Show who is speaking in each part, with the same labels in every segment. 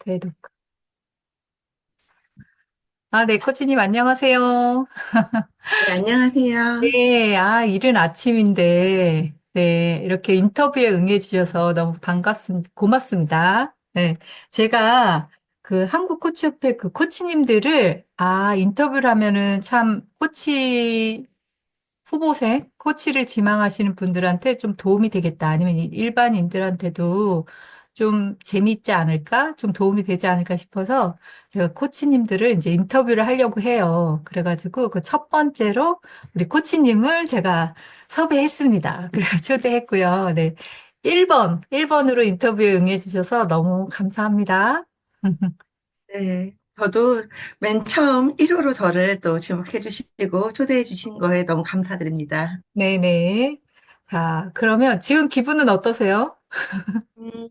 Speaker 1: 대독. 아, 네, 코치님 안녕하세요.
Speaker 2: 네, 안녕하세요.
Speaker 1: 네, 이른 아침인데, 네, 이렇게 인터뷰에 응해주셔서 너무 고맙습니다. 네, 제가 그 한국 코치협회 그 코치님들을, 인터뷰를 하면은 참 후보생, 코치를 지망하시는 분들한테 좀 도움이 되겠다. 아니면 일반인들한테도 좀 재미있지 않을까? 좀 도움이 되지 않을까 싶어서 제가 코치님들을 이제 인터뷰를 하려고 해요. 그래가지고 그 첫 번째로 우리 코치님을 제가 섭외했습니다. 그래서 초대했고요. 네. 1번으로 인터뷰에 응해주셔서 너무 감사합니다.
Speaker 2: 네, 저도 맨 처음 1호로 저를 또 지목해 주시고 초대해 주신 거에 너무 감사드립니다.
Speaker 1: 네네. 자, 그러면 지금 기분은 어떠세요?
Speaker 2: 음,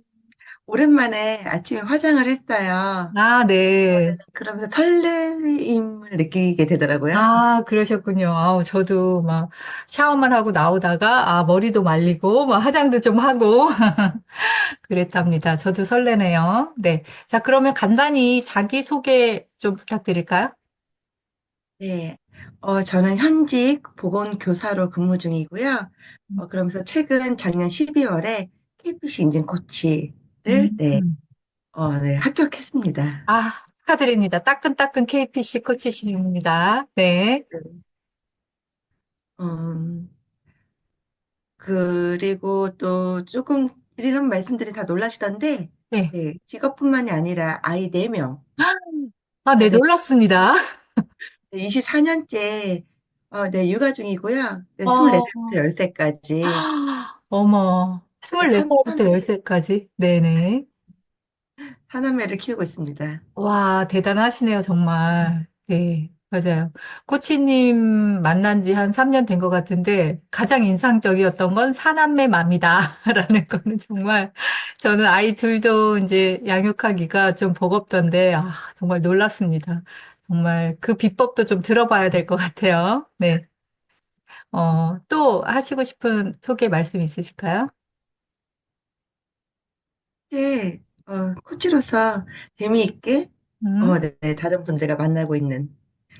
Speaker 2: 오랜만에 아침에 화장을 했어요.
Speaker 1: 아, 네.
Speaker 2: 네, 그러면서 설레임을 느끼게 되더라고요.
Speaker 1: 그러셨군요. 저도 막 샤워만 하고 나오다가, 머리도 말리고, 막 화장도 좀 하고, 그랬답니다. 저도 설레네요. 네. 자, 그러면 간단히 자기소개 좀 부탁드릴까요?
Speaker 2: 네, 저는 현직 보건교사로 근무 중이고요. 그러면서 최근 작년 12월에 KPC 인증 코치를
Speaker 1: 음.
Speaker 2: 네, 합격했습니다.
Speaker 1: 축하드립니다. 따끈따끈 KPC 코치십니다. 네.
Speaker 2: 음, 그리고 또 조금 이런 말씀들이 다 놀라시던데,
Speaker 1: 네.
Speaker 2: 네, 직업뿐만이 아니라 아이 4명,
Speaker 1: 네,
Speaker 2: 네,
Speaker 1: 놀랐습니다.
Speaker 2: 24년째, 네, 육아 중이고요. 네,
Speaker 1: 어,
Speaker 2: 24살부터 10살까지,
Speaker 1: 어머.
Speaker 2: 네,
Speaker 1: 24살부터 10살까지. 네네.
Speaker 2: 사남매를 키우고 있습니다.
Speaker 1: 와, 대단하시네요, 정말. 네, 맞아요. 코치님 만난 지 한 3년 된 것 같은데, 가장 인상적이었던 건 사남매 맘이다. 라는 거는 정말, 저는 아이 둘도 이제 양육하기가 좀 버겁던데, 정말 놀랐습니다. 정말 그 비법도 좀 들어봐야 될 것 같아요. 네. 또 하시고 싶은 소개 말씀 있으실까요?
Speaker 2: 코치로서 재미있게,
Speaker 1: 음?
Speaker 2: 네, 다른 분들과 만나고 있는,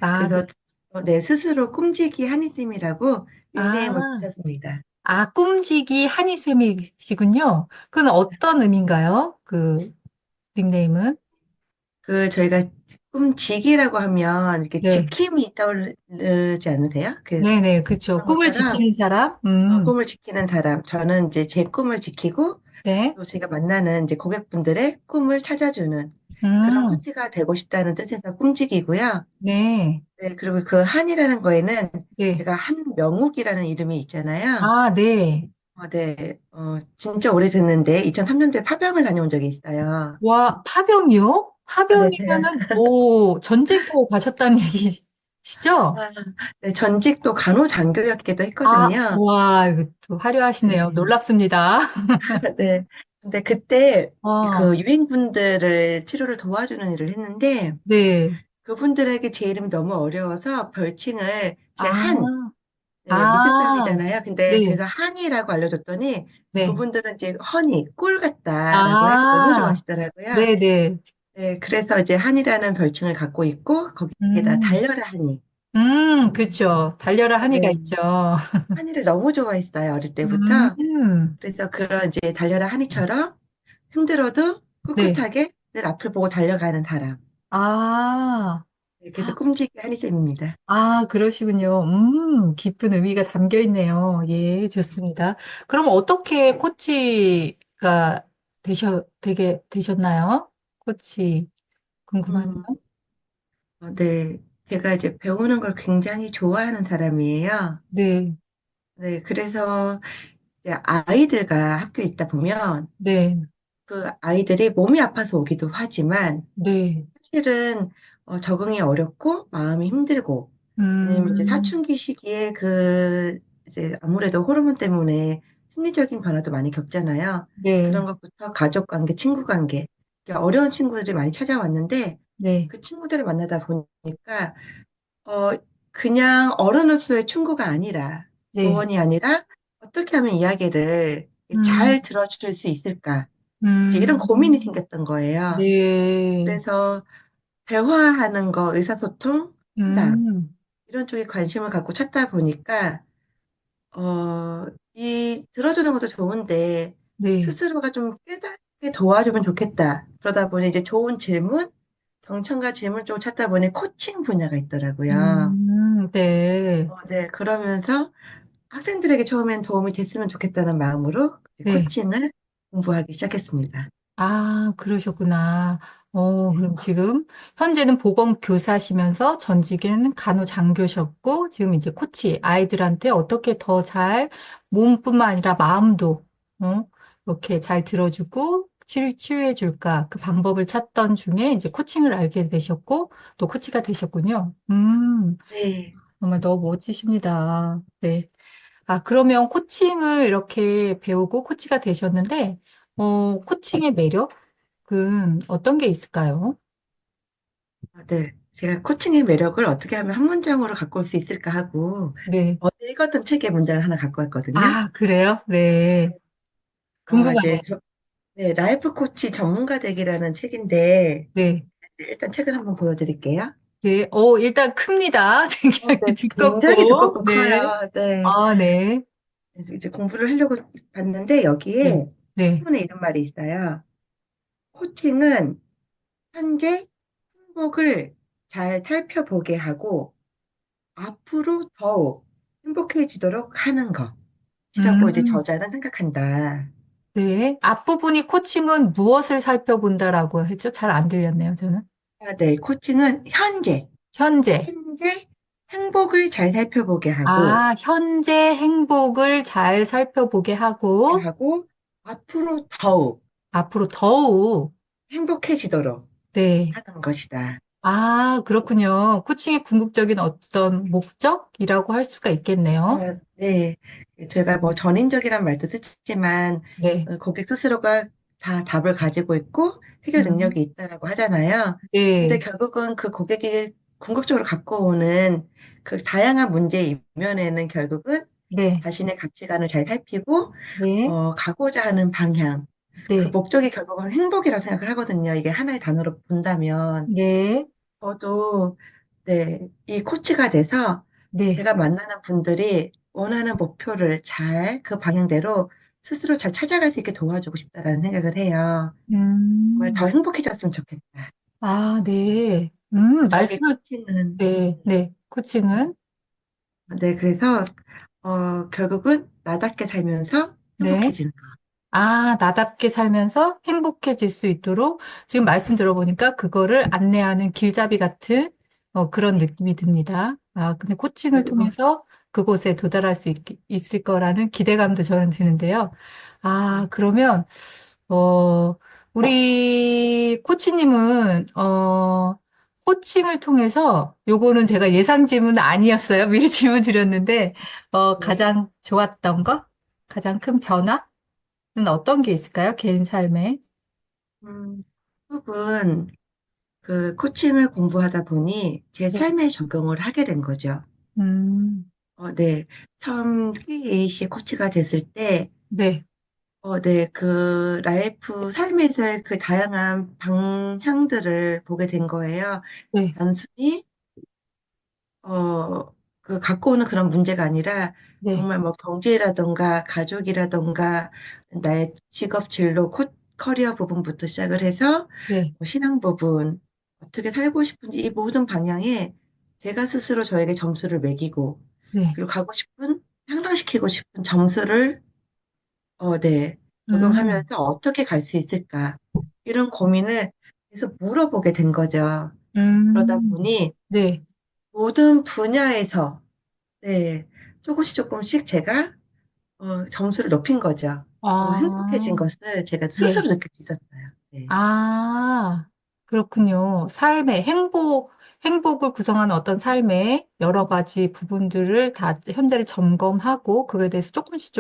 Speaker 1: 네.
Speaker 2: 그래서, 네, 스스로 꿈지기 한이쌤이라고 닉네임을
Speaker 1: 아.
Speaker 2: 붙였습니다.
Speaker 1: 꿈지기 한이쌤이시군요. 그건 어떤 의미인가요? 그 닉네임은?
Speaker 2: 저희가 꿈지기라고 하면 이렇게
Speaker 1: 네.
Speaker 2: 지킴이 떠오르지 않으세요?
Speaker 1: 네네, 그쵸.
Speaker 2: 그런
Speaker 1: 꿈을
Speaker 2: 것처럼
Speaker 1: 지키는 사람?
Speaker 2: 꿈을 지키는 사람. 저는 이제 제 꿈을 지키고
Speaker 1: 네.
Speaker 2: 또 제가 만나는 이제 고객분들의 꿈을 찾아주는 그런
Speaker 1: 음,
Speaker 2: 코치가 되고 싶다는 뜻에서 꿈지기고요.
Speaker 1: 네.
Speaker 2: 네, 그리고 그 한이라는 거에는
Speaker 1: 네.
Speaker 2: 제가 한명욱이라는 이름이 있잖아요.
Speaker 1: 네.
Speaker 2: 네, 진짜 오래됐는데 2003년도에 파병을 다녀온 적이 있어요.
Speaker 1: 와, 파병이요?
Speaker 2: 네, 제가
Speaker 1: 파병이면은, 전쟁터에 가셨다는 얘기시죠?
Speaker 2: 아, 네, 전직도 간호장교였기도 했거든요.
Speaker 1: 와, 이거 또 화려하시네요.
Speaker 2: 네.
Speaker 1: 놀랍습니다.
Speaker 2: 네. 근데 그때
Speaker 1: 어,
Speaker 2: 그 유인분들을 치료를 도와주는 일을 했는데
Speaker 1: 네.
Speaker 2: 그분들에게 제 이름이 너무 어려워서 별칭을
Speaker 1: 아,
Speaker 2: 네, 무슨
Speaker 1: 아,
Speaker 2: 쌈이잖아요. 근데
Speaker 1: 네.
Speaker 2: 그래서 한이라고 알려줬더니
Speaker 1: 네.
Speaker 2: 그분들은 이제 허니, 꿀 같다라고 해서 너무
Speaker 1: 아,
Speaker 2: 좋아하시더라고요.
Speaker 1: 네네.
Speaker 2: 네, 그래서 이제 한이라는 별칭을 갖고 있고 거기에다
Speaker 1: 음,
Speaker 2: 달려라 한이.
Speaker 1: 그쵸. 달려라 한이가
Speaker 2: 네,
Speaker 1: 있죠.
Speaker 2: 한이를 너무 좋아했어요. 어릴 때부터.
Speaker 1: 음,
Speaker 2: 그래서 그런 이제 달려라 한이처럼 힘들어도
Speaker 1: 네.
Speaker 2: 꿋꿋하게 늘 앞을 보고 달려가는 사람.
Speaker 1: 아,
Speaker 2: 네, 그래서 꿈지기 한이쌤입니다.
Speaker 1: 그러시군요. 깊은 의미가 담겨 있네요. 예, 좋습니다. 그럼 어떻게 코치가 되셨나요? 코치, 궁금하네요.
Speaker 2: 음, 네, 제가 이제 배우는 걸 굉장히 좋아하는 사람이에요.
Speaker 1: 네,
Speaker 2: 네, 그래서 이제 아이들과 학교에 있다 보면
Speaker 1: 네,
Speaker 2: 그 아이들이 몸이 아파서 오기도 하지만
Speaker 1: 네.
Speaker 2: 사실은 적응이 어렵고 마음이 힘들고 왜냐면 이제
Speaker 1: 음,
Speaker 2: 사춘기 시기에 이제 아무래도 호르몬 때문에 심리적인 변화도 많이 겪잖아요.
Speaker 1: 네,
Speaker 2: 그런 것부터 가족 관계, 친구 관계, 이렇게 어려운 친구들이 많이 찾아왔는데
Speaker 1: 네,
Speaker 2: 그 친구들을 만나다 보니까 어, 그냥 어른으로서의 충고가 아니라
Speaker 1: 네.
Speaker 2: 조언이 아니라 어떻게 하면 이야기를
Speaker 1: 음,
Speaker 2: 잘 들어줄 수 있을까? 이제 이런 고민이
Speaker 1: 음,
Speaker 2: 생겼던 거예요.
Speaker 1: 네,
Speaker 2: 그래서 대화하는 거, 의사소통, 상담,
Speaker 1: 음,
Speaker 2: 이런 쪽에 관심을 갖고 찾다 보니까, 이 들어주는 것도 좋은데,
Speaker 1: 네,
Speaker 2: 스스로가 좀 깨닫게 도와주면 좋겠다. 그러다 보니 이제 좋은 질문, 경청과 질문 쪽을 찾다 보니 코칭 분야가 있더라고요.
Speaker 1: 네,
Speaker 2: 네, 그러면서 학생들에게 처음엔 도움이 됐으면 좋겠다는 마음으로 이제
Speaker 1: 네.
Speaker 2: 코칭을 공부하기 시작했습니다.
Speaker 1: 아, 그러셨구나.
Speaker 2: 네,
Speaker 1: 그럼 지금, 현재는 보건교사시면서 전직에는 간호장교셨고, 지금 이제 코치, 아이들한테 어떻게 더 잘, 몸뿐만 아니라 마음도, 어, 이렇게 잘 들어주고, 치유해줄까, 그 방법을 찾던 중에 이제 코칭을 알게 되셨고, 또 코치가 되셨군요.
Speaker 2: 네,
Speaker 1: 정말 너무 멋지십니다. 네. 아, 그러면 코칭을 이렇게 배우고 코치가 되셨는데, 코칭의 매력은 어떤 게 있을까요?
Speaker 2: 네. 제가 코칭의 매력을 어떻게 하면 한 문장으로 갖고 올 수 있을까 하고,
Speaker 1: 네.
Speaker 2: 읽었던 책의 문장을 하나 갖고 왔거든요.
Speaker 1: 아, 그래요? 네.
Speaker 2: 네,
Speaker 1: 궁금하네요.
Speaker 2: 네, 라이프 코치 전문가 되기라는 책인데,
Speaker 1: 네.
Speaker 2: 네, 일단 책을 한번 보여드릴게요.
Speaker 1: 네. 일단 큽니다. 굉장히
Speaker 2: 네, 굉장히
Speaker 1: 두껍고.
Speaker 2: 두껍고
Speaker 1: 네.
Speaker 2: 커요. 네.
Speaker 1: 아, 네.
Speaker 2: 그래서 이제 공부를 하려고 봤는데,
Speaker 1: 네.
Speaker 2: 여기에
Speaker 1: 네.
Speaker 2: 한문에 이런 말이 있어요. 코칭은 현재 행복을 잘 살펴보게 하고, 앞으로 더욱 행복해지도록 하는 것이라고 이제
Speaker 1: 음,
Speaker 2: 저자는 생각한다.
Speaker 1: 네. 앞부분이 코칭은 무엇을 살펴본다라고 했죠? 잘 안 들렸네요, 저는.
Speaker 2: 네, 코칭은
Speaker 1: 현재.
Speaker 2: 현재 행복을 잘 살펴보게 하고,
Speaker 1: 아, 현재 행복을 잘 살펴보게 하고,
Speaker 2: 앞으로 더욱
Speaker 1: 앞으로 더욱,
Speaker 2: 행복해지도록
Speaker 1: 네.
Speaker 2: 하는 것이다.
Speaker 1: 아, 그렇군요. 코칭의 궁극적인 어떤 목적이라고 할 수가 있겠네요.
Speaker 2: 네. 제가 뭐 전인적이란 말도 쓰지만,
Speaker 1: 네.
Speaker 2: 고객 스스로가 다 답을 가지고 있고 해결
Speaker 1: 음,
Speaker 2: 능력이 있다라고 하잖아요. 근데
Speaker 1: 네.
Speaker 2: 결국은 그 고객이 궁극적으로 갖고 오는 그 다양한 문제 이면에는 결국은
Speaker 1: 네.
Speaker 2: 자신의 가치관을 잘 살피고,
Speaker 1: 네.
Speaker 2: 가고자 하는 방향, 그
Speaker 1: 네.
Speaker 2: 목적이 결국은 행복이라고 생각을 하거든요. 이게 하나의 단어로 본다면.
Speaker 1: 네.
Speaker 2: 저도, 네, 이 코치가 돼서
Speaker 1: 네.
Speaker 2: 제가 만나는 분들이 원하는 목표를 잘 그 방향대로 스스로 잘 찾아갈 수 있게 도와주고 싶다라는 생각을 해요. 정말 더
Speaker 1: 음.
Speaker 2: 행복해졌으면 좋겠다.
Speaker 1: 아, 네.
Speaker 2: 저에게
Speaker 1: 말씀을,
Speaker 2: 코치는,
Speaker 1: 네. 네. 코칭은,
Speaker 2: 네, 그래서, 결국은 나답게 살면서
Speaker 1: 네.
Speaker 2: 행복해지는 거.
Speaker 1: 아, 나답게 살면서 행복해질 수 있도록 지금 말씀 들어보니까 그거를 안내하는 길잡이 같은 그런
Speaker 2: 네.
Speaker 1: 느낌이 듭니다. 아, 근데 코칭을
Speaker 2: 그리고,
Speaker 1: 통해서 그곳에 도달할 수 있을 거라는 기대감도 저는 드는데요. 아,
Speaker 2: 네.
Speaker 1: 그러면, 어, 우리 코치님은, 코칭을 통해서 요거는 제가 예상 질문은 아니었어요. 미리 질문 드렸는데,
Speaker 2: 네.
Speaker 1: 가장 좋았던 거? 가장 큰 변화? 는 어떤 게 있을까요? 개인 삶에.
Speaker 2: 음, 부분 그 코칭을 공부하다 보니 제
Speaker 1: 네.
Speaker 2: 삶에 적용을 하게 된 거죠.
Speaker 1: 음,
Speaker 2: 네. 처음 KAC 코치가 됐을 때,
Speaker 1: 네,
Speaker 2: 네. 그 라이프 삶에서의 그 다양한 방향들을 보게 된 거예요.
Speaker 1: 네,
Speaker 2: 단순히, 그 갖고 오는 그런 문제가 아니라
Speaker 1: 네,
Speaker 2: 정말 뭐 경제라던가 가족이라던가 나의 직업 진로, 커리어 부분부터 시작을 해서
Speaker 1: 네,
Speaker 2: 뭐 신앙 부분, 어떻게 살고 싶은지 이 모든 방향에 제가 스스로 저에게 점수를 매기고,
Speaker 1: 네.
Speaker 2: 그리고 향상시키고 싶은 점수를, 네,
Speaker 1: 음,
Speaker 2: 적용하면서 어떻게 갈 수 있을까? 이런 고민을 계속 물어보게 된 거죠. 그러다
Speaker 1: 음,
Speaker 2: 보니
Speaker 1: 네,
Speaker 2: 모든 분야에서, 네, 조금씩 제가, 점수를 높인 거죠. 행복해진
Speaker 1: 아,
Speaker 2: 것을 제가
Speaker 1: 네.
Speaker 2: 스스로 느낄 수 있었어요. 네.
Speaker 1: 아, 그렇군요. 행복을 구성하는 어떤 삶의 여러 가지 부분들을 다 현재를 점검하고 그거에 대해서 조금씩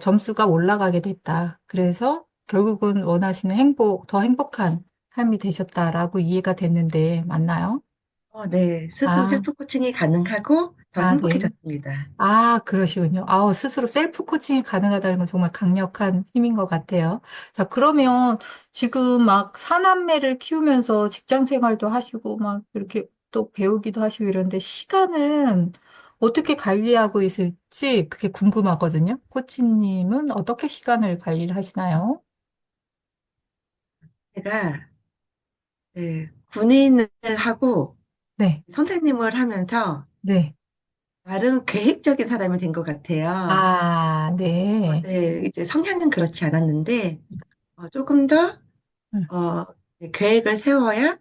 Speaker 1: 점수가 올라가게 됐다. 그래서 결국은 원하시는 더 행복한 삶이 되셨다라고 이해가 됐는데, 맞나요?
Speaker 2: 네. 스스로
Speaker 1: 아,
Speaker 2: 셀프 코칭이 가능하고, 더
Speaker 1: 아, 네.
Speaker 2: 행복해졌습니다.
Speaker 1: 아, 그러시군요. 아우, 스스로 셀프 코칭이 가능하다는 건 정말 강력한 힘인 것 같아요. 자, 그러면 지금 막 사남매를 키우면서 직장 생활도 하시고 막 이렇게 또 배우기도 하시고 이런데 시간은 어떻게 관리하고 있을지 그게 궁금하거든요. 코치님은 어떻게 시간을 관리를 하시나요?
Speaker 2: 제가 군인을 하고
Speaker 1: 네,
Speaker 2: 선생님을 하면서
Speaker 1: 네.
Speaker 2: 나름 계획적인 사람이 된 것 같아요.
Speaker 1: 아, 네.
Speaker 2: 네, 이제 성향은 그렇지 않았는데 조금 더
Speaker 1: 음,
Speaker 2: 어, 계획을 세워야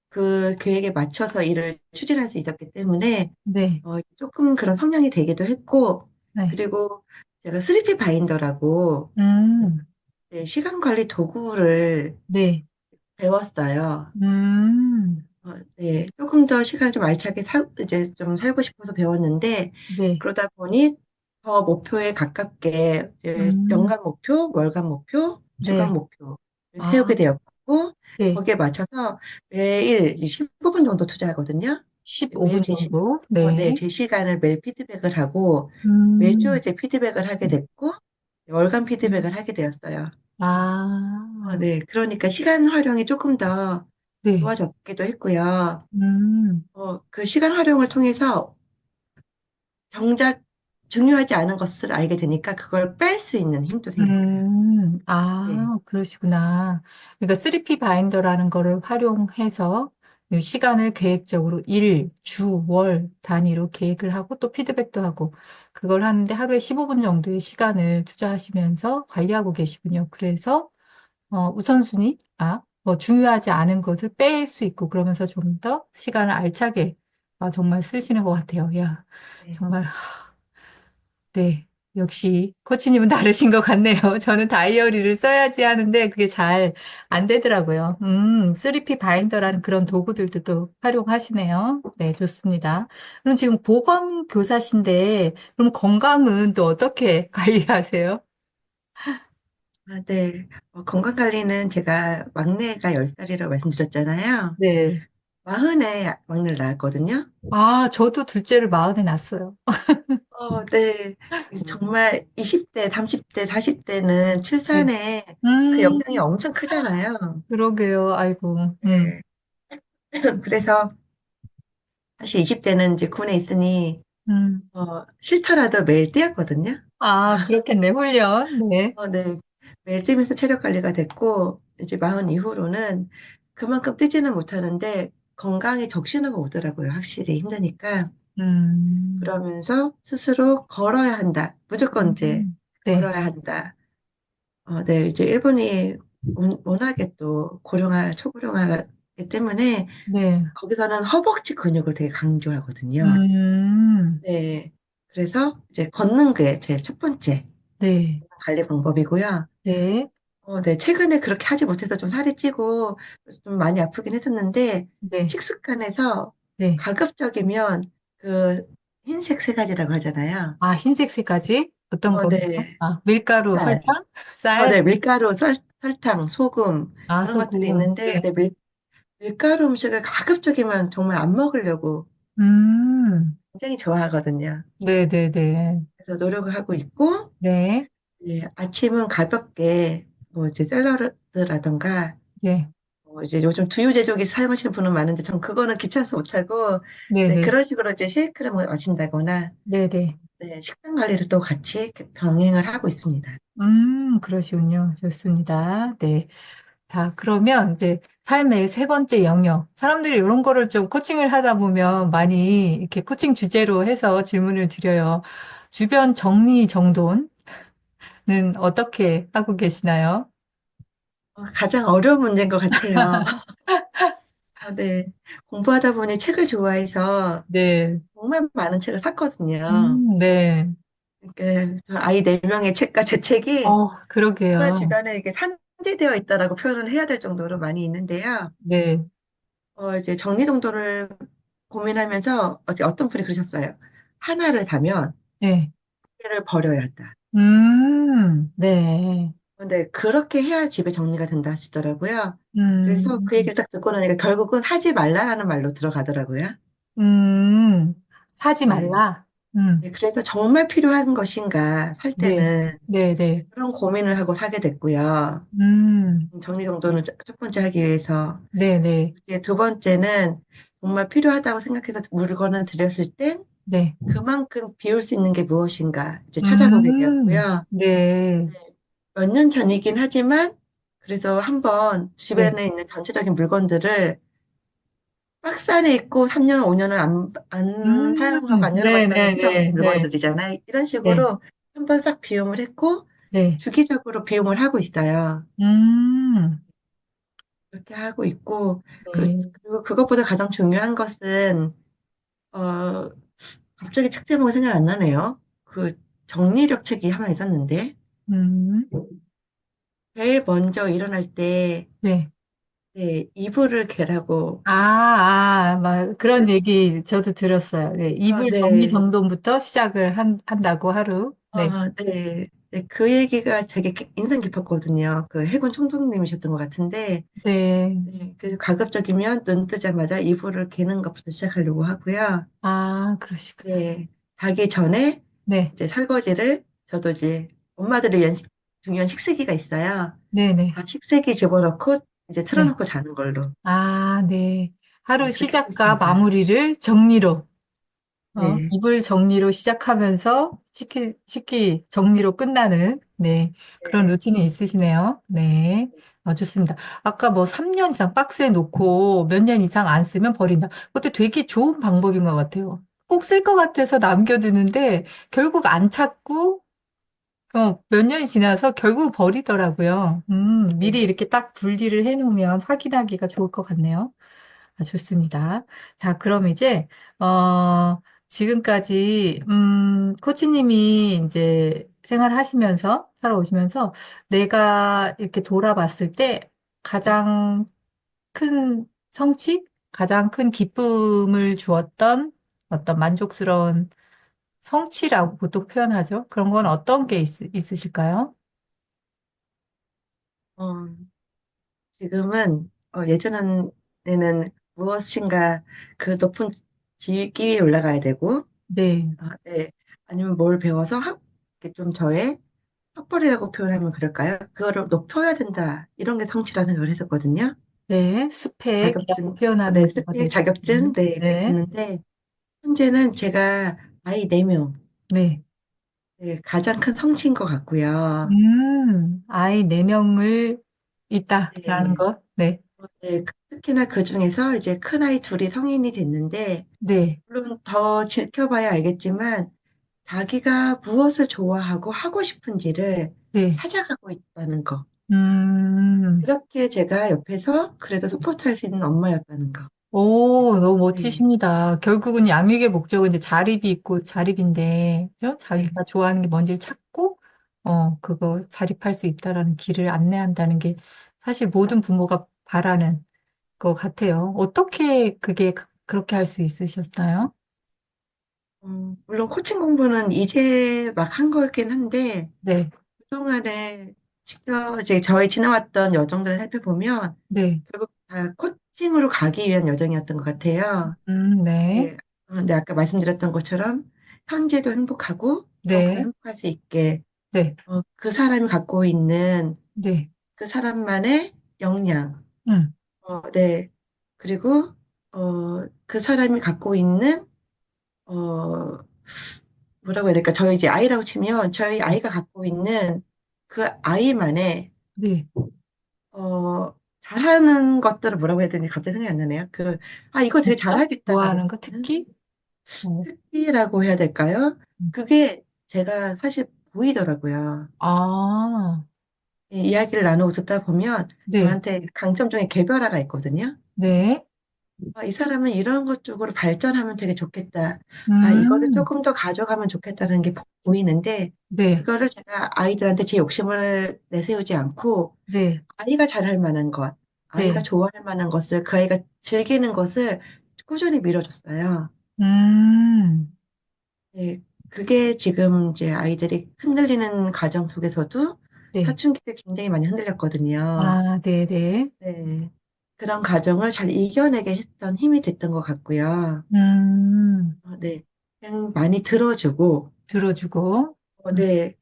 Speaker 2: 그 계획에 맞춰서 일을 추진할 수 있었기 때문에
Speaker 1: 네,
Speaker 2: 조금 그런 성향이 되기도 했고
Speaker 1: 네.
Speaker 2: 그리고 제가 스리피 바인더라고
Speaker 1: 음,
Speaker 2: 시간 관리 도구를
Speaker 1: 네.
Speaker 2: 배웠어요.
Speaker 1: 음,
Speaker 2: 네, 조금 더 시간을 좀 알차게 이제 좀 살고 싶어서 배웠는데,
Speaker 1: 네.
Speaker 2: 그러다 보니 더 목표에 가깝게 이제
Speaker 1: 음,
Speaker 2: 연간 목표, 월간 목표, 주간
Speaker 1: 네.
Speaker 2: 목표를
Speaker 1: 아,
Speaker 2: 세우게 되었고,
Speaker 1: 네.
Speaker 2: 거기에 맞춰서 매일 15분 정도 투자하거든요. 매일
Speaker 1: 15분 정도? 네.
Speaker 2: 네, 제 시간을 매일 피드백을 하고, 매주
Speaker 1: 음,
Speaker 2: 이제 피드백을 하게 됐고, 월간
Speaker 1: 음.
Speaker 2: 피드백을 하게 되었어요.
Speaker 1: 아,
Speaker 2: 네, 그러니까 시간 활용이 조금 더
Speaker 1: 네.
Speaker 2: 좋아졌기도 했고요.
Speaker 1: 음,
Speaker 2: 그 시간 활용을 통해서 정작 중요하지 않은 것을 알게 되니까 그걸 뺄 수 있는 힘도 생겼어요. 네,
Speaker 1: 그러시구나. 그러니까 3P 바인더라는 거를 활용해서 이 시간을 계획적으로 일, 주, 월 단위로 계획을 하고 또 피드백도 하고 그걸 하는데 하루에 15분 정도의 시간을 투자하시면서 관리하고 계시군요. 그래서 우선순위, 뭐 중요하지 않은 것을 뺄 수 있고 그러면서 좀 더 시간을 알차게 정말 쓰시는 것 같아요. 야,
Speaker 2: 네,
Speaker 1: 정말, 네. 역시 코치님은 다르신 것 같네요. 저는 다이어리를 써야지 하는데 그게 잘 안 되더라고요. 3P 바인더라는 그런 도구들도 또 활용하시네요. 네, 좋습니다. 그럼 지금 보건교사신데 그럼 건강은 또 어떻게 관리하세요?
Speaker 2: 네. 건강 관리는 제가 막내가 10살이라고 말씀드렸잖아요.
Speaker 1: 네.
Speaker 2: 마흔에 막내를 낳았거든요.
Speaker 1: 아, 저도 둘째를 마흔에 낳았어요.
Speaker 2: 네. 그래서 정말 20대, 30대, 40대는
Speaker 1: 네.
Speaker 2: 출산에 그
Speaker 1: 음,
Speaker 2: 영향이 엄청 크잖아요.
Speaker 1: 그러게요. 아이고,
Speaker 2: 네. 그래서 사실 20대는 이제 군에 있으니
Speaker 1: 음.
Speaker 2: 싫더라도 매일 뛰었거든요.
Speaker 1: 아, 그렇겠네. 훈련. 네.
Speaker 2: 네. 매일 뛰면서 체력 관리가 됐고, 이제 마흔 이후로는 그만큼 뛰지는 못하는데 건강에 적신호가 오더라고요. 확실히 힘드니까.
Speaker 1: 음,
Speaker 2: 그러면서 스스로 걸어야 한다. 무조건 이제
Speaker 1: 네,
Speaker 2: 걸어야 한다. 네. 이제 일본이 워낙에 또 초고령화기 때문에
Speaker 1: 네.
Speaker 2: 거기서는 허벅지 근육을 되게 강조하거든요.
Speaker 1: 음,
Speaker 2: 네. 그래서 이제 걷는 게 제 첫 번째
Speaker 1: 네,
Speaker 2: 관리 방법이고요.
Speaker 1: 네,
Speaker 2: 네. 최근에 그렇게 하지 못해서 좀 살이 찌고 좀 많이 아프긴 했었는데,
Speaker 1: 네,
Speaker 2: 식습관에서
Speaker 1: 네.
Speaker 2: 가급적이면 그 흰색 세 가지라고 하잖아요.
Speaker 1: 아, 흰색 세 가지? 어떤 겁니까?
Speaker 2: 네.
Speaker 1: 아, 밀가루,
Speaker 2: 쌀.
Speaker 1: 설탕? 쌀?
Speaker 2: 네. 밀가루, 설탕, 소금,
Speaker 1: 아,
Speaker 2: 그런 것들이
Speaker 1: 소금.
Speaker 2: 있는데,
Speaker 1: 네.
Speaker 2: 네. 밀가루 음식을 가급적이면 정말 안 먹으려고
Speaker 1: 음,
Speaker 2: 굉장히 좋아하거든요.
Speaker 1: 네, 네, 네.
Speaker 2: 그래서 노력을 하고 있고,
Speaker 1: 네,
Speaker 2: 아침은 가볍게, 뭐 이제 샐러드라던가,
Speaker 1: 네,
Speaker 2: 이제 요즘 두유 제조기 사용하시는 분은 많은데 전 그거는 귀찮아서 못하고
Speaker 1: 네,
Speaker 2: 네,
Speaker 1: 네,
Speaker 2: 그런 식으로 이제 쉐이크를 뭐 마신다거나
Speaker 1: 네, 네.
Speaker 2: 네, 식단 관리를 또 같이 이렇게 병행을 하고 있습니다.
Speaker 1: 그러시군요. 좋습니다. 네. 자, 그러면 이제 삶의 세 번째 영역. 사람들이 이런 거를 좀 코칭을 하다 보면 많이 이렇게 코칭 주제로 해서 질문을 드려요. 주변 정리 정돈은 어떻게 하고 계시나요?
Speaker 2: 가장 어려운 문제인 것 같아요. 네. 공부하다 보니 책을 좋아해서
Speaker 1: 네.
Speaker 2: 정말 많은 책을 샀거든요.
Speaker 1: 네.
Speaker 2: 그러니까 저 아이 네명의 책과 제 책이 정말
Speaker 1: 그러게요.
Speaker 2: 주변에 이게 산재되어 있다라고 표현을 해야 될 정도로 많이 있는데요.
Speaker 1: 네.
Speaker 2: 이제 정리정돈을 고민하면서 어떤 분이 그러셨어요. 하나를 사면
Speaker 1: 네.
Speaker 2: 개를 버려야 한다.
Speaker 1: 네.
Speaker 2: 근데 그렇게 해야 집에 정리가 된다 하시더라고요. 그래서 그
Speaker 1: 음,
Speaker 2: 얘기를 딱 듣고 나니까 결국은 하지 말라라는 말로 들어가더라고요.
Speaker 1: 음. 사지
Speaker 2: 네.
Speaker 1: 말라.
Speaker 2: 네, 그래서 정말 필요한 것인가 살
Speaker 1: 네,
Speaker 2: 때는
Speaker 1: 네,
Speaker 2: 네,
Speaker 1: 네,
Speaker 2: 그런 고민을 하고 사게 됐고요.
Speaker 1: 음,
Speaker 2: 정리정돈을 첫 번째 하기 위해서.
Speaker 1: 네, 네,
Speaker 2: 이제 두 번째는 정말 필요하다고 생각해서 물건을 들였을 땐
Speaker 1: 네,
Speaker 2: 그만큼 비울 수 있는 게 무엇인가 이제 찾아보게 되었고요.
Speaker 1: 네,
Speaker 2: 네, 몇 년 전이긴 하지만 그래서 한번
Speaker 1: 네,
Speaker 2: 주변에 있는 전체적인 물건들을 박스 안에 있고 3년, 5년을 안 사용하고 안
Speaker 1: 네,
Speaker 2: 열어봤던
Speaker 1: 네,
Speaker 2: 그런
Speaker 1: 네, 네,
Speaker 2: 물건들이잖아요. 이런
Speaker 1: 네,
Speaker 2: 식으로 한번 싹 비움을 했고
Speaker 1: 네,
Speaker 2: 주기적으로 비움을 하고 있어요.
Speaker 1: 음,
Speaker 2: 그렇게 하고 있고
Speaker 1: 네,
Speaker 2: 그리고 그것보다 가장 중요한 것은 어 갑자기 책 제목이 생각 안 나네요. 그 정리력 책이 하나 있었는데
Speaker 1: 음,
Speaker 2: 제일 먼저 일어날 때
Speaker 1: 네.
Speaker 2: 네, 이불을 개라고
Speaker 1: 막 그런 얘기 저도 들었어요. 네, 이불
Speaker 2: 네.
Speaker 1: 정리정돈부터 시작을 한다고 하루. 네,
Speaker 2: 네. 네, 그 얘기가 되게 인상 깊었거든요. 그 해군 총독님이셨던 것 같은데,
Speaker 1: 네,
Speaker 2: 네, 그래서 가급적이면 눈 뜨자마자 이불을 개는 것부터 시작하려고 하고요.
Speaker 1: 아, 그러시구나.
Speaker 2: 네, 자기 전에
Speaker 1: 네,
Speaker 2: 이제 설거지를, 저도 이제 엄마들을 위한 중요한 식세기가 있어요.
Speaker 1: 네, 네,
Speaker 2: 다 식세기 집어넣고 이제
Speaker 1: 네.
Speaker 2: 틀어놓고 자는 걸로.
Speaker 1: 아, 네. 하루
Speaker 2: 네, 그렇게 하고
Speaker 1: 시작과
Speaker 2: 있습니다.
Speaker 1: 마무리를 정리로,
Speaker 2: 네,
Speaker 1: 이불 정리로 시작하면서 식기 정리로 끝나는, 네, 그런
Speaker 2: 네.
Speaker 1: 루틴이 있으시네요. 네. 좋습니다. 아까 뭐 3년 이상 박스에 놓고 몇 년 이상 안 쓰면 버린다. 그것도 되게 좋은 방법인 것 같아요. 꼭 쓸 것 같아서 남겨두는데 결국 안 찾고, 몇 년이 지나서 결국 버리더라고요. 미리
Speaker 2: 네.
Speaker 1: 이렇게 딱 분리를 해놓으면 확인하기가 좋을 것 같네요. 좋습니다. 자, 그럼 이제, 지금까지, 코치님이 이제 생활하시면서, 살아오시면서, 내가 이렇게 돌아봤을 때 가장 큰 성취? 가장 큰 기쁨을 주었던 어떤 만족스러운 성취라고 보통 표현하죠. 그런 건 어떤 게 있으실까요?
Speaker 2: 어, 지금은 예전에는 무엇인가 그 높은 직위에 올라가야 되고
Speaker 1: 네,
Speaker 2: 네. 아니면 뭘 배워서 이렇게 좀 저의 학벌이라고 표현하면 그럴까요? 그거를 높여야 된다 이런 게 성취라는 생각을 했었거든요.
Speaker 1: 네, 스펙이라고
Speaker 2: 자격증,
Speaker 1: 표현하는
Speaker 2: 네,
Speaker 1: 경우가
Speaker 2: 스펙
Speaker 1: 되죠.
Speaker 2: 자격증, 네,
Speaker 1: 네,
Speaker 2: 있었는데 현재는 제가 아이 4명,
Speaker 1: 네.
Speaker 2: 네, 가장 큰 성취인 것 같고요.
Speaker 1: 아이 4명을 있다라는
Speaker 2: 네,
Speaker 1: 것. 네,
Speaker 2: 네, 특히나 그 중에서 이제 큰아이 둘이 성인이 됐는데
Speaker 1: 네,
Speaker 2: 물론 더 지켜봐야 알겠지만 자기가 무엇을 좋아하고 하고 싶은지를
Speaker 1: 네.
Speaker 2: 찾아가고 있다는 거.
Speaker 1: 음,
Speaker 2: 그렇게 제가 옆에서 그래도 서포트할 수 있는 엄마였다는 거.
Speaker 1: 오, 너무
Speaker 2: 네,
Speaker 1: 멋지십니다. 결국은 양육의 목적은 이제 자립이 있고 자립인데, 그죠?
Speaker 2: 네,
Speaker 1: 자기가 좋아하는 게 뭔지를 찾고, 그거 자립할 수 있다라는 길을 안내한다는 게 사실 모든 부모가 바라는 것 같아요. 어떻게 그게 그렇게 할 수 있으셨나요?
Speaker 2: 물론 코칭 공부는 이제 막 한 거긴 한데,
Speaker 1: 네,
Speaker 2: 그동안에 이제 저희 지나왔던 여정들을 살펴보면,
Speaker 1: 네,
Speaker 2: 결국 다 코칭으로 가기 위한 여정이었던 것 같아요.
Speaker 1: 네,
Speaker 2: 네, 근데 아까 말씀드렸던 것처럼, 현재도 행복하고, 이만큼
Speaker 1: 네,
Speaker 2: 행복할 수 있게,
Speaker 1: 네,
Speaker 2: 그 사람이 갖고 있는
Speaker 1: 네,
Speaker 2: 그 사람만의 역량,
Speaker 1: 음,
Speaker 2: 네. 그리고, 그 사람이 갖고 있는, 어, 뭐라고 해야 될까? 저희 이제 아이라고 치면, 저희
Speaker 1: 네,
Speaker 2: 아이가 갖고 있는 그 아이만의,
Speaker 1: 네.
Speaker 2: 어, 잘하는 것들을 뭐라고 해야 되는지 갑자기 생각이 안 나네요. 이거 되게
Speaker 1: 어?
Speaker 2: 잘하겠다라고
Speaker 1: 좋아하는 거
Speaker 2: 하는
Speaker 1: 특기? 어.
Speaker 2: 특기라고 해야 될까요?
Speaker 1: 음.
Speaker 2: 그게 제가 사실 보이더라고요.
Speaker 1: 아,
Speaker 2: 이 이야기를 나누고 듣다 보면,
Speaker 1: 네,
Speaker 2: 저한테 강점 중에 개별화가 있거든요.
Speaker 1: 네,
Speaker 2: 이 사람은 이런 것 쪽으로 발전하면 되게 좋겠다. 이거를
Speaker 1: 음,
Speaker 2: 조금 더 가져가면 좋겠다는 게 보이는데,
Speaker 1: 네,
Speaker 2: 그거를 제가 아이들한테 제 욕심을 내세우지 않고,
Speaker 1: 네,
Speaker 2: 아이가 잘할 만한 것, 아이가
Speaker 1: 네,
Speaker 2: 좋아할 만한 것을, 그 아이가 즐기는 것을 꾸준히 밀어줬어요.
Speaker 1: 음,
Speaker 2: 네, 그게 지금 이제 아이들이 흔들리는 과정 속에서도
Speaker 1: 네,
Speaker 2: 사춘기 때 굉장히 많이 흔들렸거든요.
Speaker 1: 아, 네, 네,
Speaker 2: 네, 그런 과정을 잘 이겨내게 했던 힘이 됐던 것 같고요.
Speaker 1: 음,
Speaker 2: 네. 그냥 많이 들어주고,
Speaker 1: 들어주고. 음.
Speaker 2: 네.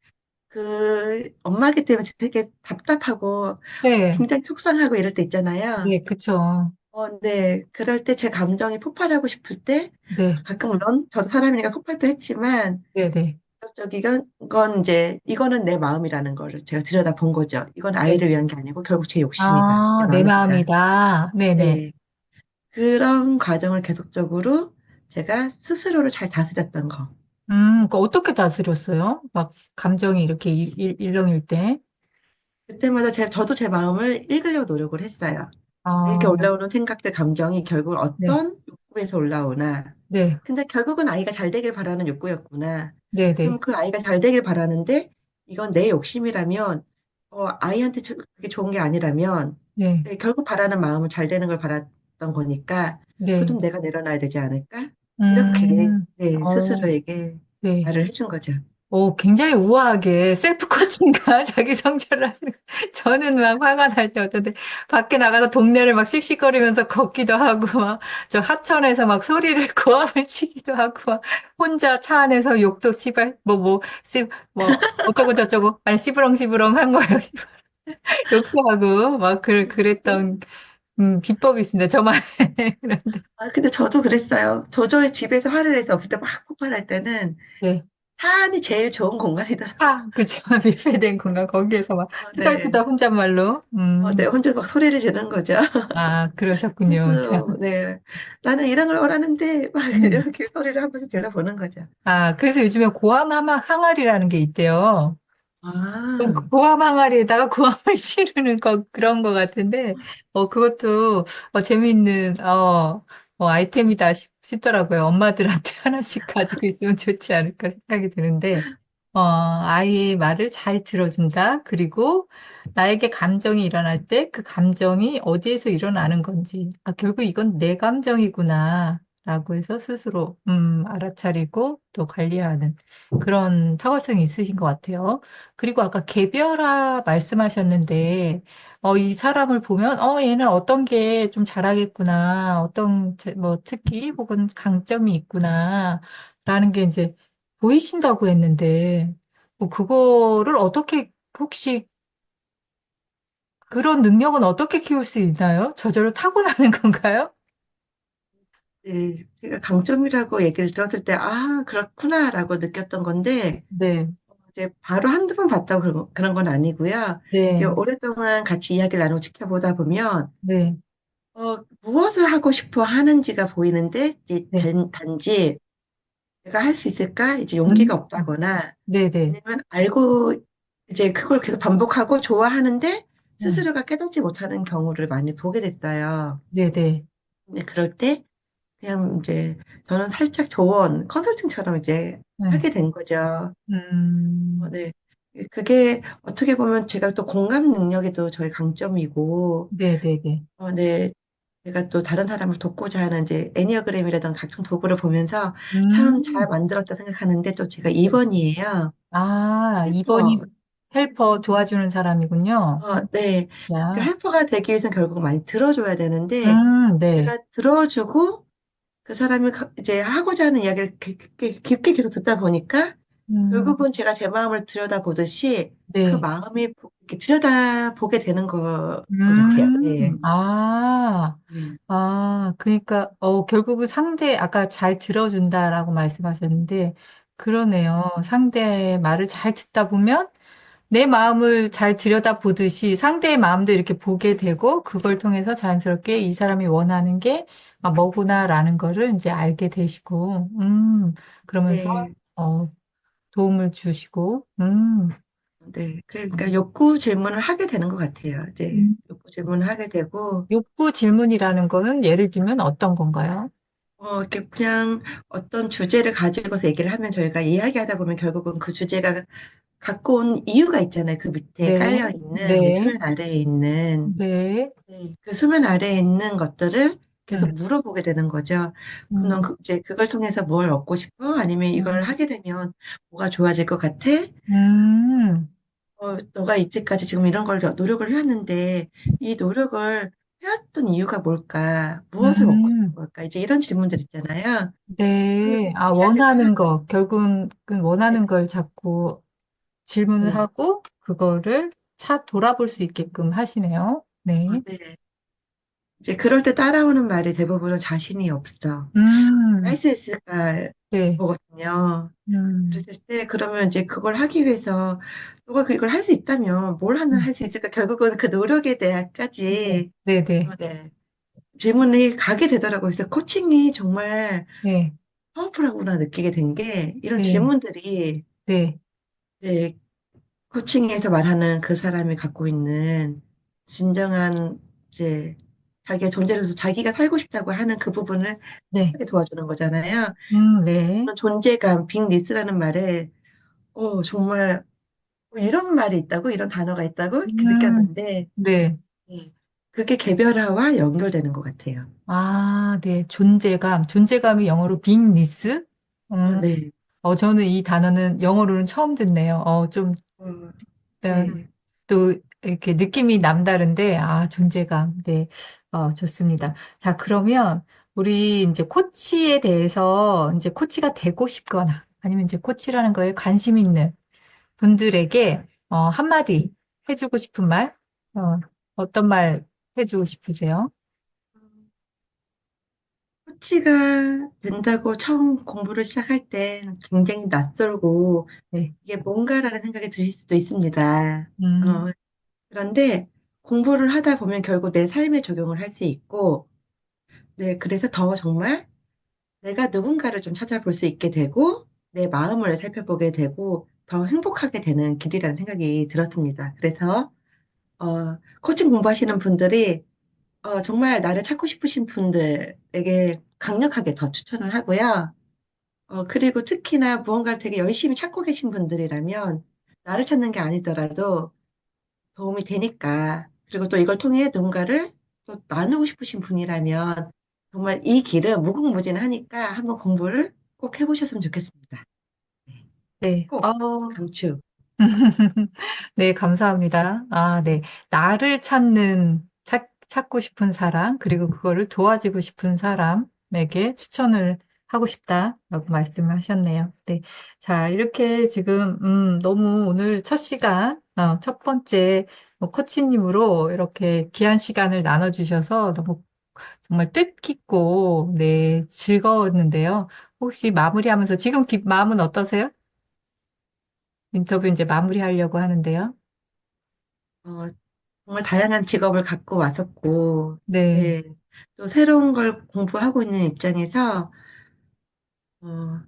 Speaker 2: 엄마기 때문에 되게 답답하고
Speaker 1: 네,
Speaker 2: 굉장히 속상하고 이럴 때 있잖아요.
Speaker 1: 네, 그쵸.
Speaker 2: 네. 그럴 때 제 감정이 폭발하고 싶을 때
Speaker 1: 네,
Speaker 2: 가끔 물론 저도 사람이니까 폭발도 했지만
Speaker 1: 네, 네,
Speaker 2: 이건 이제 이거는 내 마음이라는 거를 제가 들여다 본 거죠. 이건
Speaker 1: 네.
Speaker 2: 아이를 위한 게 아니고 결국 제 욕심이다. 제
Speaker 1: 아, 내
Speaker 2: 마음이다.
Speaker 1: 마음이다. 네네.
Speaker 2: 네. 그런 과정을 계속적으로 제가 스스로를 잘 다스렸던 거.
Speaker 1: 그 어떻게 다스렸어요? 막, 감정이 이렇게 일렁일 때.
Speaker 2: 그때마다 저도 제 마음을 읽으려고 노력을 했어요. 이렇게
Speaker 1: 아,
Speaker 2: 올라오는 생각들, 감정이 결국
Speaker 1: 네,
Speaker 2: 어떤 욕구에서 올라오나.
Speaker 1: 네,
Speaker 2: 근데 결국은 아이가 잘 되길 바라는 욕구였구나. 그럼
Speaker 1: 네네,
Speaker 2: 그 아이가 잘 되길 바라는데 이건 내 욕심이라면, 아이한테 그게 좋은 게 아니라면,
Speaker 1: 네,
Speaker 2: 네, 결국 바라는 마음은 잘 되는 걸 바랐던 거니까, 그거
Speaker 1: 네.
Speaker 2: 좀 내가 내려놔야 되지 않을까? 이렇게,
Speaker 1: 음,
Speaker 2: 네,
Speaker 1: 어,
Speaker 2: 스스로에게
Speaker 1: 네.
Speaker 2: 말을 해준 거죠.
Speaker 1: 굉장히 우아하게 셀프 코칭과 자기 성찰을 하시는 거. 저는 막 화가 날 때 어떤데 밖에 나가서 동네를 막 씩씩거리면서 걷기도 하고 막 저 하천에서 막 소리를 고함을 치기도 하고 막 혼자 차 안에서 욕도 씨발 뭐 어쩌고 저쩌고 아니 씨부렁씨부렁 한 거예요. 욕도 하고 막 그랬던 비법이 있습니다. 저만의 그런데
Speaker 2: 근데 저도 그랬어요. 저의 집에서 화를 내서 없을 때 막 폭발할 때는
Speaker 1: 네.
Speaker 2: 차 안이 제일 좋은 공간이더라고요.
Speaker 1: 그죠. 밀폐된 공간 거기에서 막
Speaker 2: 네.
Speaker 1: 투덜투덜 혼잣말로
Speaker 2: 네, 혼자 막 소리를 지르는 거죠.
Speaker 1: 그러셨군요.
Speaker 2: 스스로, 네. 나는 이런 걸 원하는데, 막
Speaker 1: 음.
Speaker 2: 이렇게 소리를 한 번씩 들어보는 거죠.
Speaker 1: 그래서 요즘에 고함 항아리라는 게 있대요. 그럼 그
Speaker 2: 아,
Speaker 1: 고함 항아리에다가 고함을 지르는 그런 거 같은데, 그것도, 재미있는, 아이템이다 싶더라고요. 엄마들한테 하나씩 가지고 있으면 좋지 않을까 생각이 드는데, 아이의 말을 잘 들어준다. 그리고 나에게 감정이 일어날 때 그 감정이 어디에서 일어나는 건지, 결국 이건 내 감정이구나. 라고 해서 스스로, 알아차리고 또 관리하는 그런 탁월성이 있으신 것 같아요. 그리고 아까 개별화 말씀하셨는데, 이 사람을 보면, 얘는 어떤 게 좀 잘하겠구나, 뭐, 특기 혹은 강점이 있구나, 라는 게 이제 보이신다고 했는데, 뭐, 그거를 혹시 그런 능력은 어떻게 키울 수 있나요? 저절로 타고나는 건가요?
Speaker 2: 네. 제가 강점이라고 얘기를 들었을 때, 그렇구나라고 느꼈던 건데,
Speaker 1: 네,
Speaker 2: 이제 바로 한두 번 봤다고 그런 건 아니고요. 이제
Speaker 1: 네,
Speaker 2: 오랫동안 같이 이야기를 나누고 지켜보다 보면,
Speaker 1: 네,
Speaker 2: 무엇을 하고 싶어 하는지가 보이는데, 이제
Speaker 1: 네,
Speaker 2: 단지 내가 할 수 있을까? 이제
Speaker 1: 음,
Speaker 2: 용기가 없다거나,
Speaker 1: 네, 네,
Speaker 2: 아니면 알고 이제 그걸 계속 반복하고 좋아하는데
Speaker 1: 네,
Speaker 2: 스스로가 깨닫지 못하는 경우를 많이 보게 됐어요.
Speaker 1: 네, 네,
Speaker 2: 근데 그럴 때 그냥 이제 저는 살짝 컨설팅처럼 이제
Speaker 1: 네,
Speaker 2: 하게 된 거죠.
Speaker 1: 음,
Speaker 2: 네. 그게 어떻게 보면 제가 또 공감 능력이 또 저의 강점이고,
Speaker 1: 네, 네, 네.
Speaker 2: 네. 제가 또 다른 사람을 돕고자 하는 이제 애니어그램이라든 각종 도구를 보면서 참 잘
Speaker 1: 음.
Speaker 2: 만들었다 생각하는데 또 제가 2번이에요. 헬퍼.
Speaker 1: 2번이 헬퍼 도와주는 사람이군요.
Speaker 2: 네. 그
Speaker 1: 자,
Speaker 2: 헬퍼가 되기 위해서는 결국 많이 들어줘야 되는데,
Speaker 1: 네.
Speaker 2: 제가 들어주고, 그 사람이 이제 하고자 하는 이야기를 깊게 계속 듣다 보니까,
Speaker 1: 음,
Speaker 2: 결국은 제가 제 마음을 들여다보듯이, 그
Speaker 1: 네.
Speaker 2: 마음이 이렇게 들여다보게 되는 것 같아요. 네. 네.
Speaker 1: 그러니까, 결국은 아까 잘 들어준다라고 말씀하셨는데, 그러네요. 상대의 말을 잘 듣다 보면, 내 마음을 잘 들여다보듯이 상대의 마음도 이렇게 보게 되고, 그걸 통해서 자연스럽게 이 사람이 원하는 게 뭐구나라는 거를 이제 알게 되시고, 그러면서,
Speaker 2: 네.
Speaker 1: 어, 도움을 주시고,
Speaker 2: 네. 그러니까 욕구 질문을 하게 되는 것 같아요. 이제
Speaker 1: 음.
Speaker 2: 욕구 질문을 하게 되고,
Speaker 1: 욕구 질문이라는 거는 예를 들면 어떤 건가요?
Speaker 2: 이렇게 그냥 어떤 주제를 가지고서 얘기를 하면 저희가 이야기하다 보면 결국은 그 주제가 갖고 온 이유가 있잖아요. 그 밑에
Speaker 1: 네,
Speaker 2: 깔려 있는, 이제
Speaker 1: 네,
Speaker 2: 수면 아래에 있는,
Speaker 1: 네,
Speaker 2: 네, 그 수면 아래에 있는 것들을 계속
Speaker 1: 음,
Speaker 2: 물어보게 되는 거죠. 그럼
Speaker 1: 음,
Speaker 2: 넌 이제 그걸 통해서 뭘 얻고 싶어? 아니면 이걸
Speaker 1: 음,
Speaker 2: 하게 되면 뭐가 좋아질 것 같아?
Speaker 1: 음,
Speaker 2: 너가 이때까지 지금 이런 걸 노력을 해왔는데 이 노력을 해왔던 이유가 뭘까? 무엇을 먹고 싶은
Speaker 1: 음,
Speaker 2: 걸까? 이제 이런 질문들 있잖아요. 그리고
Speaker 1: 네. 아,
Speaker 2: 이야기를
Speaker 1: 원하는
Speaker 2: 하고,
Speaker 1: 거. 결국은 그
Speaker 2: 네,
Speaker 1: 원하는 걸 자꾸 질문을
Speaker 2: 네,
Speaker 1: 하고, 그거를 돌아볼 수 있게끔 하시네요. 네.
Speaker 2: 네. 이제 그럴 때 따라오는 말이 대부분은 자신이 없어. 할
Speaker 1: 음,
Speaker 2: 수 있을까?
Speaker 1: 네.
Speaker 2: 거거든요.
Speaker 1: 음,
Speaker 2: 그랬을 때, 그러면 이제 그걸 하기 위해서, 너가 이걸 할 수 있다면 뭘 하면
Speaker 1: 음,
Speaker 2: 할 수 있을까? 결국은 그 노력에
Speaker 1: 네.
Speaker 2: 대한까지,
Speaker 1: 네, 네.
Speaker 2: 네, 질문이 가게 되더라고요. 그래서 코칭이 정말
Speaker 1: 네.
Speaker 2: 파워풀하구나 느끼게 된 게, 이런
Speaker 1: 네.
Speaker 2: 질문들이,
Speaker 1: 네.
Speaker 2: 네, 코칭에서 말하는 그 사람이 갖고 있는 진정한, 이제, 자기의 존재로서 자기가 살고 싶다고 하는 그 부분을
Speaker 1: 네.
Speaker 2: 하게 도와주는 거잖아요.
Speaker 1: 네.
Speaker 2: 그런 존재감, 빅리스라는 말에, 정말, 이런 말이 있다고? 이런 단어가 있다고? 이렇게
Speaker 1: 음,
Speaker 2: 느꼈는데,
Speaker 1: 네.
Speaker 2: 네, 그게 개별화와 연결되는 것 같아요.
Speaker 1: 아, 네. 존재감. 존재감이 영어로 빅니스?
Speaker 2: 네.
Speaker 1: 저는 이 단어는 영어로는 처음 듣네요.
Speaker 2: 어,
Speaker 1: 어,
Speaker 2: 네.
Speaker 1: 또, 이렇게 느낌이 남다른데, 존재감. 네. 좋습니다. 자, 그러면, 우리 이제 코치에 대해서, 이제 코치가 되고 싶거나, 아니면 이제 코치라는 거에 관심 있는 분들에게, 한마디 해주고 싶은 말, 어떤 말 해주고 싶으세요?
Speaker 2: 코치가 된다고 처음 공부를 시작할 땐 굉장히 낯설고,
Speaker 1: 네.
Speaker 2: 이게 뭔가라는 생각이 드실 수도 있습니다.
Speaker 1: 음,
Speaker 2: 어, 그런데 공부를 하다 보면 결국 내 삶에 적용을 할 수 있고, 네, 그래서 더 정말 내가 누군가를 좀 찾아볼 수 있게 되고, 내 마음을 살펴보게 되고, 더 행복하게 되는 길이라는 생각이 들었습니다. 그래서, 코칭 공부하시는 분들이, 정말 나를 찾고 싶으신 분들에게 강력하게 더 추천을 하고요. 그리고 특히나 무언가를 되게 열심히 찾고 계신 분들이라면, 나를 찾는 게 아니더라도 도움이 되니까, 그리고 또 이걸 통해 누군가를 또 나누고 싶으신 분이라면, 정말 이 길은 무궁무진하니까 한번 공부를 꼭 해보셨으면 좋겠습니다. 네,
Speaker 1: 네.
Speaker 2: 꼭 강추.
Speaker 1: 네, 감사합니다. 네. 나를 찾고 싶은 사람, 그리고 그거를 도와주고 싶은 사람에게 추천을 하고 싶다라고 말씀을 하셨네요. 네. 자, 이렇게 지금, 너무 오늘 첫 시간, 첫 번째 코치님으로 이렇게 귀한 시간을 나눠주셔서 너무 정말 뜻깊고, 네, 즐거웠는데요. 혹시 마무리하면서 지금 마음은 어떠세요? 인터뷰 이제 마무리하려고 하는데요.
Speaker 2: 어, 정말 다양한 직업을 갖고 왔었고,
Speaker 1: 네,
Speaker 2: 네, 또 새로운 걸 공부하고 있는 입장에서, 어,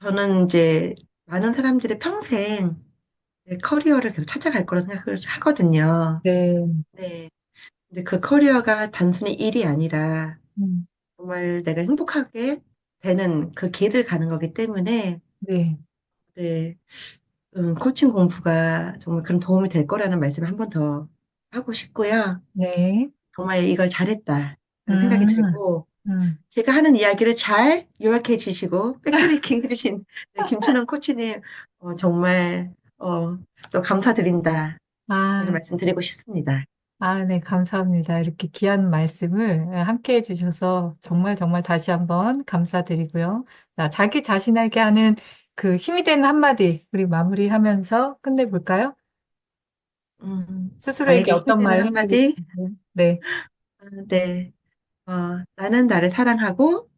Speaker 2: 저는 이제 많은 사람들이 평생 내 커리어를 계속 찾아갈 거라 생각을 하거든요.
Speaker 1: 네,
Speaker 2: 네. 근데 그 커리어가 단순히 일이 아니라
Speaker 1: 음,
Speaker 2: 정말 내가 행복하게 되는 그 길을 가는 거기 때문에,
Speaker 1: 네,
Speaker 2: 네, 코칭 공부가 정말 그런 도움이 될 거라는 말씀을 한 번 더 하고 싶고요.
Speaker 1: 네,
Speaker 2: 정말 이걸 잘했다라는 생각이
Speaker 1: 음,
Speaker 2: 들고,
Speaker 1: 음.
Speaker 2: 제가 하는 이야기를 잘 요약해 주시고, 백브레이킹 해주신 네, 김춘원 코치님, 정말, 또 감사드린다라는
Speaker 1: 아,
Speaker 2: 말씀 드리고 싶습니다.
Speaker 1: 네, 감사합니다. 이렇게 귀한 말씀을 함께 해주셔서 정말 정말 다시 한번 감사드리고요. 자, 자기 자신에게 하는 그 힘이 되는 한마디, 우리 마무리하면서 끝내볼까요? 스스로에게
Speaker 2: 나에게 힘이
Speaker 1: 어떤
Speaker 2: 되는
Speaker 1: 말 해주고
Speaker 2: 한마디,
Speaker 1: 싶으세요? 네,
Speaker 2: 네, 나는 나를 사랑하고,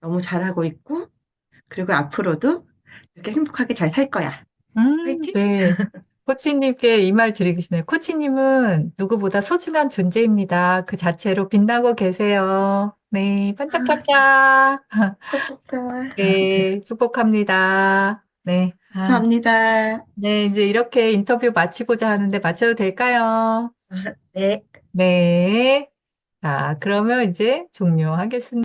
Speaker 2: 너무 잘하고 있고, 그리고 앞으로도 이렇게 행복하게 잘 살 거야. 화이팅!
Speaker 1: 네. 코치님께 이 말 드리고 싶네요. 코치님은 누구보다 소중한 존재입니다. 그 자체로 빛나고 계세요. 네,
Speaker 2: 아,
Speaker 1: 반짝반짝.
Speaker 2: 콕콕다. 네,
Speaker 1: 네, 축복합니다. 네,
Speaker 2: 감사합니다.
Speaker 1: 네, 이제 이렇게 인터뷰 마치고자 하는데 마쳐도 될까요?
Speaker 2: 네.
Speaker 1: 네. 자, 그러면 이제 종료하겠습니다.